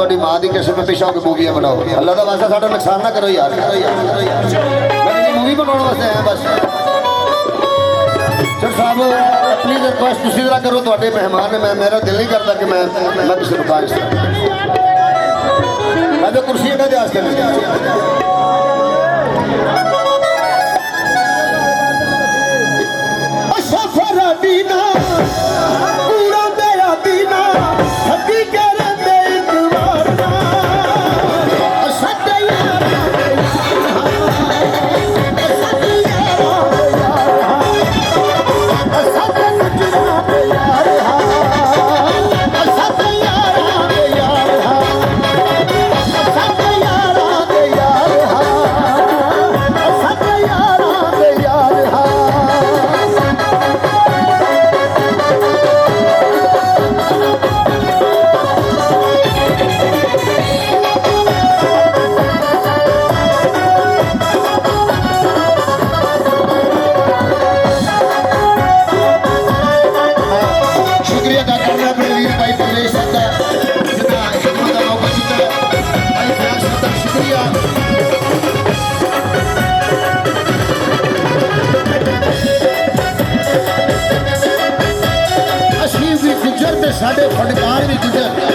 ਤੁਹਾਡੀ ਮਾਂ ਦੀ ਕਿਸੇ में पिछा होकर मूवियां बनाओ अल्लाह का वास्ता साडा नुकसान ना करो यार मैं मूवी बनाने वास्ते आया बस सर साहब प्लीज रिक्वेस्ट तुम जरा करो थोड़े मेहमान ने मैं मेरा दिल नहीं करता कि मैं किसी को बारिश मैं तो कुर्सी का इतिहास कर साढ़े फटकार भी गुजर